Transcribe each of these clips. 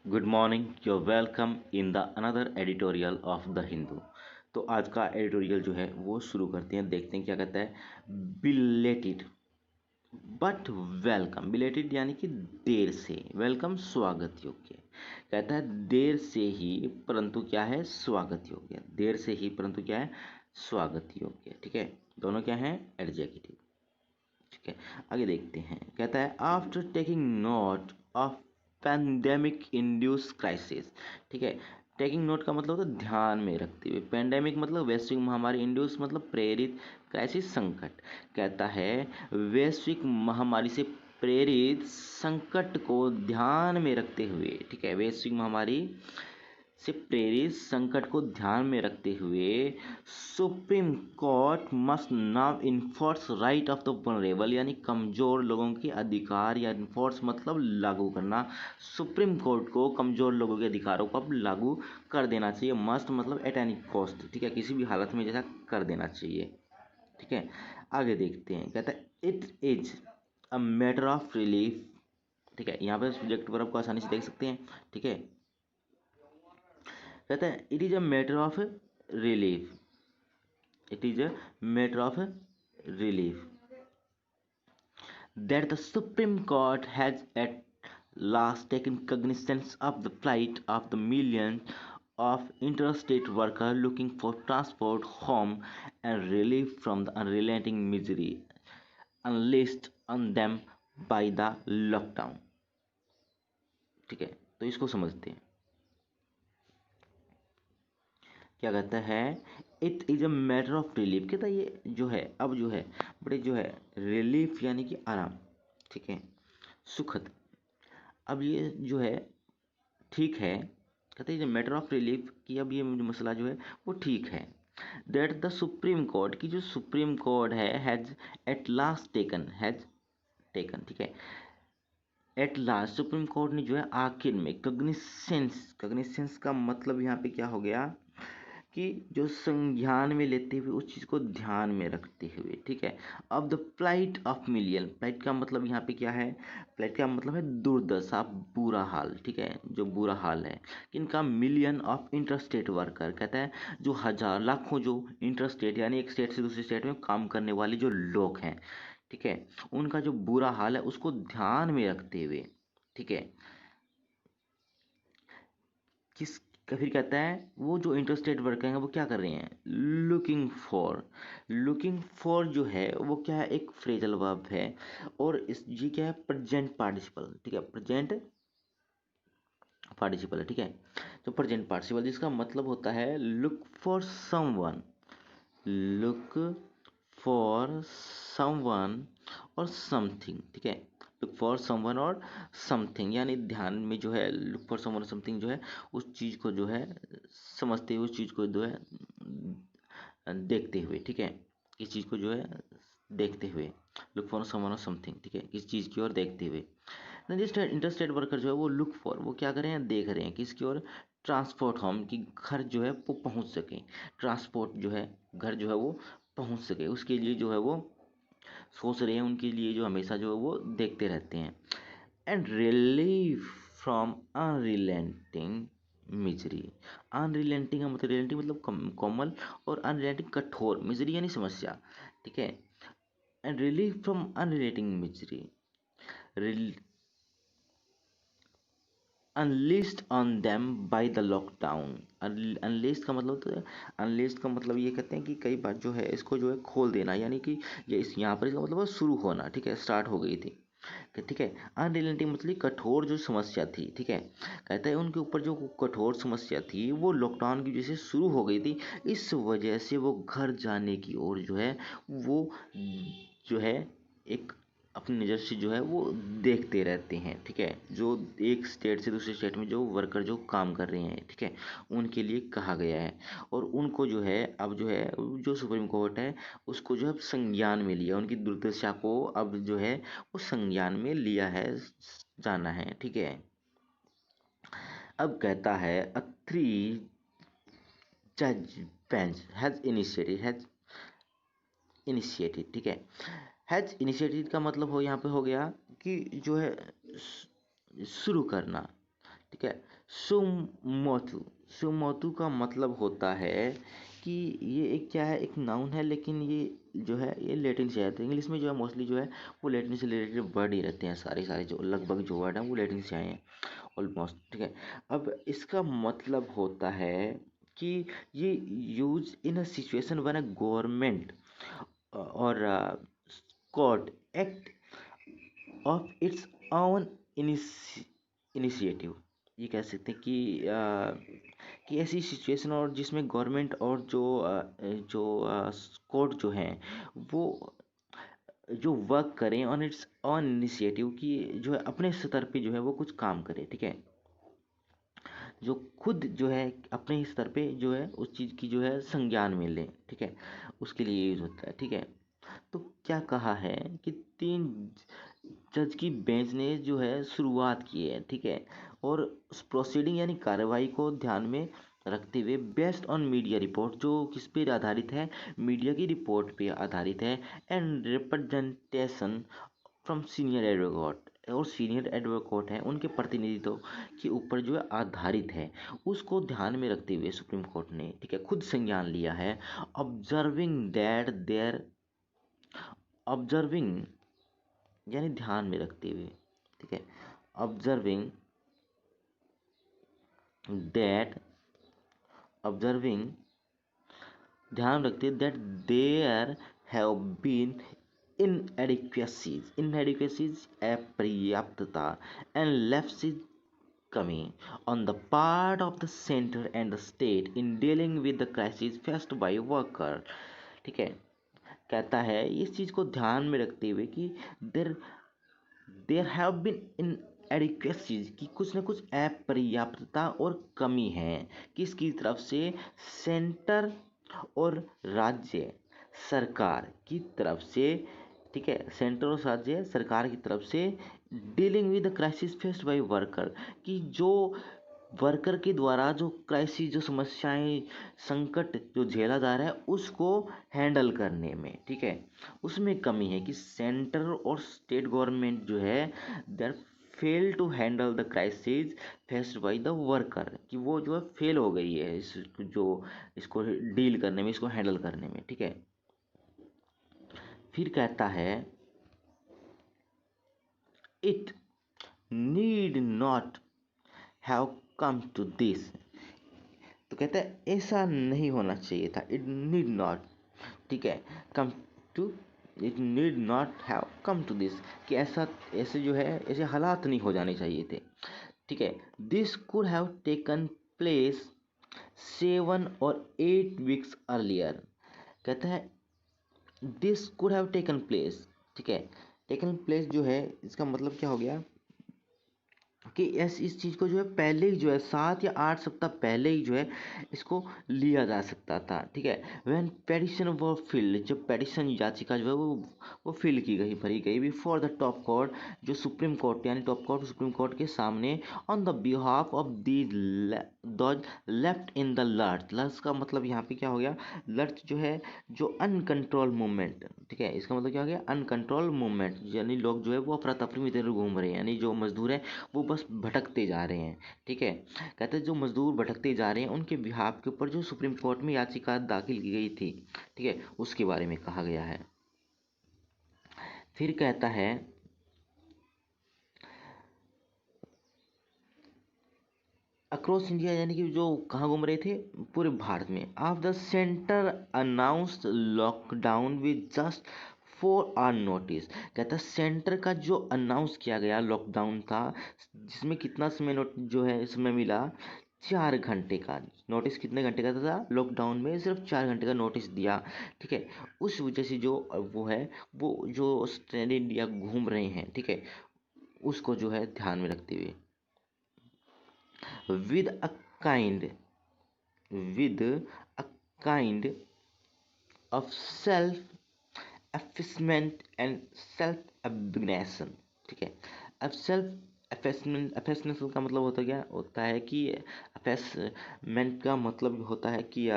Good morning, your welcome in the another editorial of the Hindu. तो आज का editorial जो है वो शुरू करते हैं, देखते हैं क्या कहता है। Belated but welcome. बिलेटेड यानी कि देर से, वेलकम स्वागत योग्य। कहता है देर से ही परंतु क्या है, स्वागत योग्य। देर से ही परंतु क्या है, स्वागत योग्य। ठीक है, दोनों क्या है, एडजेक्टिव। ठीक है, आगे देखते हैं। कहता है after taking note of pandemic induce crisis. ठीक है, टेकिंग नोट का मतलब होता है ध्यान में रखते हुए, पैंडेमिक मतलब वैश्विक महामारी, इंड्यूस मतलब प्रेरित, क्राइसिस संकट। कहता है वैश्विक महामारी से प्रेरित संकट को ध्यान में रखते हुए, ठीक है, वैश्विक महामारी से प्रेरित संकट को ध्यान में रखते हुए supreme court must now enforce right of the vulnerable, यानी कमजोर लोगों के अधिकार, या इन्फोर्स मतलब लागू करना। सुप्रीम कोर्ट को कमजोर लोगों के अधिकारों को अब लागू कर देना चाहिए। मस्ट मतलब एट एनी कॉस्ट, ठीक है, किसी भी हालत में जैसा कर देना चाहिए। ठीक है, आगे देखते हैं। कहता है it is a matter of relief. ठीक है, यहाँ पे सब्जेक्ट वर्ब को आसानी से देख सकते हैं। ठीक है, कहते हैं it is a matter of relief, it is a matter of relief that the Supreme Court has at last taken cognizance of the plight of the millions of interstate workers looking for transport, home, and relief from the unrelenting misery unleashed on them by the lockdown। ठीक है, तो इसको समझते हैं। क्या कहता है, it is a matter of relief. कहता है ये जो है, अब जो है बड़े जो है रिलीफ यानी कि आराम, ठीक है, सुखद। अब ये जो है ठीक है, कहते हैं मैटर ऑफ रिलीफ कि अब ये मसला जो है वो ठीक है। दैट द सुप्रीम कोर्ट की जो सुप्रीम कोर्ट है has at last taken, has taken, ठीक है, एट लास्ट सुप्रीम कोर्ट ने जो है आखिर में कग्निसेंस, कग्निसेंस का मतलब यहाँ पे क्या हो गया कि जो संज्ञान में लेते हुए, उस चीज़ को ध्यान में रखते हुए, ठीक है, अब the plight of million. Plight का मतलब यहाँ पे क्या है, प्लाइट का मतलब है दुर्दशा, बुरा हाल। ठीक है, जो बुरा हाल है किनका, मिलियन ऑफ इंटरस्टेट वर्कर। कहता है जो हजार लाखों जो इंटरस्टेट यानी एक स्टेट से दूसरे स्टेट में काम करने वाले जो लोग हैं, ठीक है, उनका जो बुरा हाल है उसको ध्यान में रखते हुए, ठीक है, किस, फिर कहता है वो जो इंटरस्टेट वर्कर हैं वो क्या कर रहे हैं, लुकिंग फॉर। लुकिंग फॉर जो है वो क्या है, एक फ्रेजल वर्ब है, और इस ये क्या है, प्रेजेंट पार्टिसिपल। ठीक है, प्रेजेंट पार्टिसिपल है। ठीक है, तो प्रेजेंट पार्टिसिपल जिसका मतलब होता है look for someone, look for someone और समथिंग। ठीक है, लुक फॉर समवन और समथिंग, यानी ध्यान में जो है लुक फॉर समवन और समथिंग जो है उस चीज़ को जो है समझते हुए, उस चीज़ को जो है देखते हुए। ठीक है, इस चीज़ को जो है देखते हुए, लुक फॉर समवन और समथिंग, ठीक है, किस चीज़ की ओर देखते हुए। रजिस्टर्ड इंटरस्टेट वर्कर जो है वो लुक फॉर, वो क्या कर रहे हैं, देख रहे हैं किसकी ओर, ट्रांसपोर्ट होम, कि घर जो है वो पहुंच सके, ट्रांसपोर्ट जो है घर जो है वो पहुंच सके, उसके लिए जो है वो सोच रहे हैं, उनके लिए जो हमेशा जो है वो देखते रहते हैं। And relief from unrelenting misery. Unrelenting का मतलब, रिलेंटिंग मतलब कोमल, और अनरिलेंटिंग कठोर, मिजरी यानी समस्या। ठीक है, and relief from unrelenting misery, unleashed on them by the lockdown. Unleashed का मतलब होता है, अनलिस्ट का मतलब ये कहते हैं कि कई बार जो है इसको जो है खोल देना, यानी कि ये इस यहाँ पर इसका मतलब है शुरू होना। ठीक है, स्टार्ट हो गई थी। ठीक है, अनरिलेटिव मतलब कठोर जो समस्या थी। ठीक है, कहता है उनके ऊपर जो कठोर समस्या थी वो लॉकडाउन की वजह से शुरू हो गई थी, इस वजह से वो घर जाने की ओर जो है वो जो है एक अपनी नज़र से जो है वो देखते रहते हैं। ठीक है, जो एक स्टेट से दूसरे स्टेट में जो वर्कर जो काम कर रहे हैं, ठीक है, उनके लिए कहा गया है। और उनको जो है अब जो है जो सुप्रीम कोर्ट है उसको जो है अब संज्ञान में लिया, उनकी दुर्दशा को अब जो है वो संज्ञान में लिया है, जाना है। ठीक है, अब कहता है अ थ्री जज bench has initiated, has initiated. ठीक है, हैज इनिशिएटेड का मतलब हो यहाँ पे हो गया कि जो है शुरू करना, ठीक है। सुमोतु, सुमोतु का मतलब होता है कि ये एक क्या है, एक नाउन है, लेकिन ये जो है ये लैटिन से आया था। इंग्लिश में जो है मोस्टली जो है वो लैटिन से रिलेटेड वर्ड ही रहते हैं, सारे सारे जो लगभग जो वर्ड हैं वो लैटिन से आए हैं ऑलमोस्ट। ठीक है। अब इसका मतलब होता है कि ये use in a situation when a government or court act of its own initiative. ये कह सकते हैं कि ऐसी सिचुएशन और जिसमें गवर्नमेंट और जो कोर्ट जो हैं वो जो वर्क करें ऑन इट्स ऑन इनिशिएटिव, की जो है अपने स्तर पे जो है वो कुछ काम करे। ठीक है। जो खुद जो है अपने स्तर पे जो है उस चीज़ की जो है संज्ञान में लें। ठीक है। उसके लिए यूज होता है। ठीक है। तो क्या कहा है कि 3 जज की बेंच ने जो है शुरुआत की है। ठीक है। और उस प्रोसीडिंग यानी कार्रवाई को ध्यान में रखते हुए बेस्ड ऑन मीडिया रिपोर्ट, जो किस पे आधारित है, मीडिया की रिपोर्ट पे आधारित है, and representation from senior advocate, और सीनियर एडवोकेट हैं उनके प्रतिनिधित्व के ऊपर जो है आधारित है, उसको ध्यान में रखते हुए सुप्रीम कोर्ट ने, ठीक है, खुद संज्ञान लिया है। ऑब्जर्विंग दैट देयर, ऑब्जर्विंग यानी ध्यान में रखते हुए। ठीक है। ऑब्जर्विंग दैट, ऑब्जर्विंग ध्यान रखते that there have been inadequacies अपर्याप्तता एंड लेफ्ट कमी on the part of the center and the state in dealing with the crisis faced by worker। ठीक है। कहता है इस चीज़ को ध्यान में रखते हुए कि देर देर हैव बीन इन एडिक्वेसीज, की कुछ न कुछ अपर्याप्तता और कमी है किसकी तरफ से, सेंटर और राज्य सरकार की तरफ से। ठीक है। सेंटर और राज्य सरकार की तरफ से dealing with the crisis faced by worker, कि जो वर्कर के द्वारा जो क्राइसिस, जो समस्याएं, संकट जो झेला जा रहा है उसको हैंडल करने में। ठीक है। उसमें कमी है कि सेंटर और स्टेट गवर्नमेंट जो है there fail to handle the crisis faced by the worker, कि वो जो है फेल हो गई है इसको डील करने में, इसको हैंडल करने में। ठीक है। फिर कहता है it need not have come to this. तो कहता है ऐसा नहीं होना चाहिए था, इट नीड नॉट, ठीक है, come to, it need not have come to this, कि ऐसा, ऐसे जो है ऐसे हालात नहीं हो जाने चाहिए थे। ठीक है। This could have taken place 7 और 8 वीक्स अर्लियर। कहता है this could have taken place. ठीक है। टेकन प्लेस जो है इसका मतलब क्या हो गया कि ऐस इस चीज़ को जो है पहले ही जो है 7 या 8 सप्ताह पहले ही जो है इसको लिया जा सकता था। ठीक है। व्हेन पेटिशन वो फिल्ड, जब पेटिशन याचिका जो है वो फिल की गई, भरी गई बिफोर द टॉप कोर्ट, जो सुप्रीम कोर्ट यानी टॉप कोर्ट सुप्रीम कोर्ट के सामने, on the behalf of these those left in the lurch. Lurch का मतलब यहाँ पे क्या हो गया, लर्च जो है जो अनकंट्रोल मूवमेंट। ठीक है। इसका मतलब क्या हो गया, अनकंट्रोल मूवमेंट, यानी लोग जो है वो अफरा तफरी में इधर घूम रहे हैं, यानी जो मजदूर हैं वो बस भटकते जा रहे हैं। ठीक है। कहते हैं जो मजदूर भटकते जा रहे हैं उनके बिहाफ के ऊपर जो सुप्रीम कोर्ट में याचिका दाखिल की गई थी, ठीक है, उसके बारे में कहा गया है। फिर कहता है अक्रॉस इंडिया, यानी कि जो कहाँ घूम रहे थे, पूरे भारत में। Of the centre announced lockdown with just 4 hour notice. कहता है सेंटर का जो अनाउंस किया गया लॉकडाउन था, जिसमें कितना समय नोट जो है समय मिला, 4 घंटे का नोटिस। कितने घंटे का था लॉकडाउन में, सिर्फ 4 घंटे का नोटिस दिया। ठीक है। उस वजह से जो वो है, वो जो स्टैंड इंडिया घूम रहे हैं, ठीक है, उसको जो है ध्यान में रखते हुए, with a kind with a kind of self effacement and self abnegation। ठीक है। अब सेल्फ अफेसमेंट, अफेसमेंट का मतलब होता क्या होता है कि अफेसमेंट का मतलब होता है कि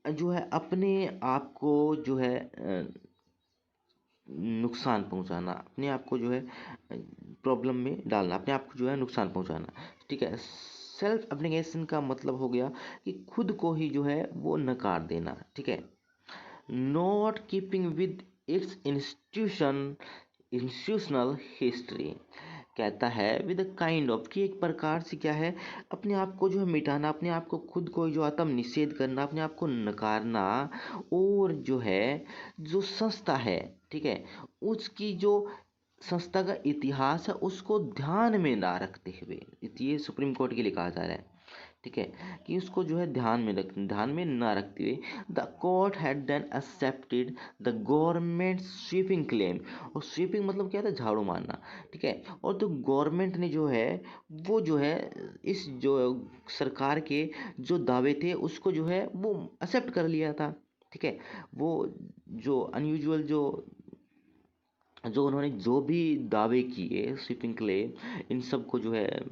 जो है अपने आप को जो है नुकसान पहुंचाना, अपने आप को जो है प्रॉब्लम में डालना, अपने आप को जो है नुकसान पहुंचाना। ठीक है, सेल्फ एब्नेगेशन का मतलब हो गया कि खुद को ही जो है वो नकार देना। ठीक है, not keeping with its institutional history, कहता है विद काइंड ऑफ, कि एक प्रकार से क्या है, अपने आप को जो है मिटाना, अपने आप को खुद को जो आत्म निषेध करना, अपने आप को नकारना, और जो है जो संस्था है, ठीक है, उसकी जो संस्था का इतिहास है उसको ध्यान में ना रखते हुए, ये सुप्रीम कोर्ट के लिए कहा जा रहा है। ठीक है, कि उसको जो है ध्यान में ना रखते हुए, the court had then accepted the government sweeping claim, और स्वीपिंग मतलब क्या था, झाड़ू मारना। ठीक है, और तो गवर्नमेंट ने जो है वो जो है इस जो सरकार के जो दावे थे उसको जो है वो एक्सेप्ट कर लिया था। ठीक है, वो जो अनयूजुअल जो उन्होंने जो भी दावे किए स्वीपिंग क्लेम, इन सब को जो है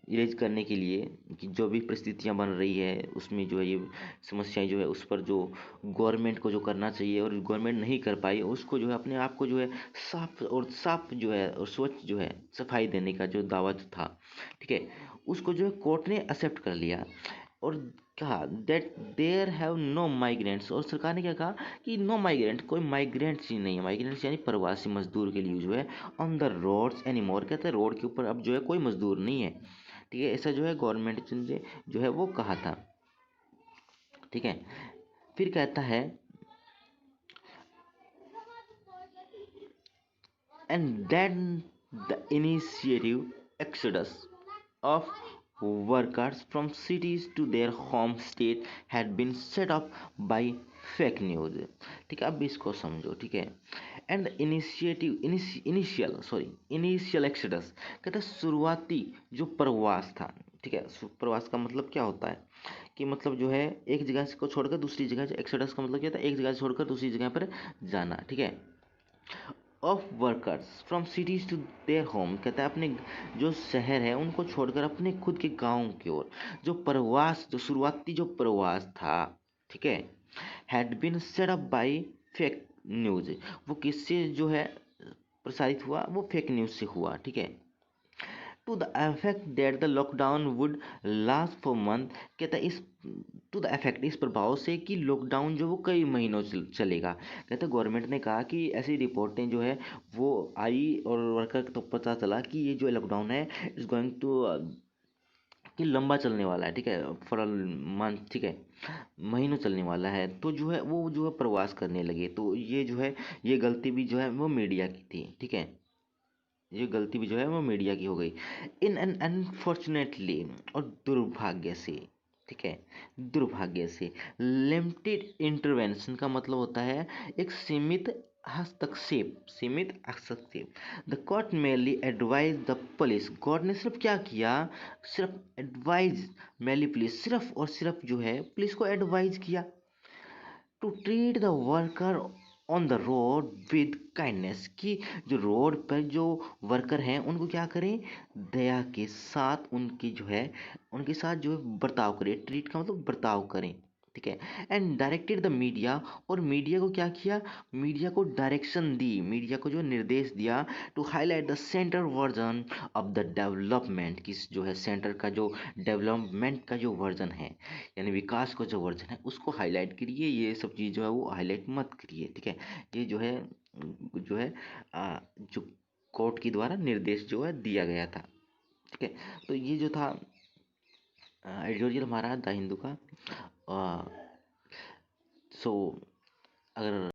इरेज करने के लिए, कि जो भी परिस्थितियां बन रही है उसमें जो है ये समस्याएं जो है उस पर जो गवर्नमेंट को जो करना चाहिए और गवर्नमेंट नहीं कर पाई, उसको जो है अपने आप को जो है साफ जो है और स्वच्छ जो है सफाई देने का जो दावा जो था, ठीक है, उसको जो है कोर्ट ने एक्सेप्ट कर लिया। और कहा that there have no migrants, और सरकार ने क्या कहा कि नो माइग्रेंट, कोई माइग्रेंट्स ही नहीं है, माइग्रेंट्स यानी प्रवासी मजदूर के लिए जो है on the roads any more, कहते हैं रोड के ऊपर अब जो है कोई मजदूर नहीं है। ठीक है, ऐसा जो है गवर्नमेंट ने जो है वो कहा था। ठीक है, फिर कहता है and then the initiative exodus of workers from cities to their home state had been set up by fake news. ठीक है, अब इसको समझो। ठीक है, एंड इनिशिएटिव इनिशियल एक्सडस, कहते हैं शुरुआती जो प्रवास था। ठीक है, प्रवास का मतलब क्या होता है कि मतलब जो है एक जगह को छोड़कर दूसरी जगह, एक्सडस का मतलब क्या था, एक जगह से छोड़कर दूसरी जगह पर जाना। ठीक है, of workers from cities to their home, कहता है अपने जो शहर है उनको छोड़कर अपने खुद के गांव की ओर जो प्रवास, जो शुरुआती जो प्रवास था, ठीक है, had been set up by fake news, वो किससे जो है प्रसारित हुआ, वो फेक न्यूज से हुआ। ठीक है, to the effect that the lockdown would last for month, कहता है इस टू द इफेक्ट, इस प्रभाव से कि लॉकडाउन जो वो कई महीनों चलेगा। कहते हैं गवर्नमेंट ने कहा कि ऐसी रिपोर्टें जो है वो आई और वर्कर तो पता चला कि ये जो लॉकडाउन है इज गोइंग टू कि लंबा चलने वाला है। ठीक है, फॉर अ मंथ, ठीक है, महीनों चलने वाला है। तो जो है वो जो है प्रवास करने लगे, तो ये जो है ये गलती भी जो है वो मीडिया की थी। ठीक है, ये गलती भी जो है वो मीडिया की हो गई। इन एन अनफॉर्चुनेटली, और दुर्भाग्य से, ठीक है, दुर्भाग्य से, लिमिटेड इंटरवेंशन का मतलब होता है एक सीमित हस्तक्षेप। The court mainly advise the police, court ने सिर्फ क्या किया, सिर्फ एडवाइज मेनली पुलिस, सिर्फ और सिर्फ जो है पुलिस को एडवाइज किया to treat the worker on the road with kindness, कि जो रोड पर जो वर्कर हैं उनको क्या करें, दया के साथ उनकी जो है उनके साथ जो है बर्ताव करें, ट्रीट का मतलब बर्ताव करें। ठीक है, एंड डायरेक्टेड द मीडिया, और मीडिया को क्या किया, मीडिया को डायरेक्शन दी, मीडिया को जो निर्देश दिया to highlight the centre version of the development, की जो है सेंटर का जो डेवलपमेंट का जो वर्जन है, यानी विकास का जो वर्जन है उसको हाईलाइट करिए, ये सब चीज़ जो है वो हाईलाइट मत करिए। ठीक है, ये जो है जो कोर्ट के द्वारा निर्देश जो है दिया गया था। ठीक है, तो ये जो था एडिटोरियल हमारा द हिंदू का। सो अगर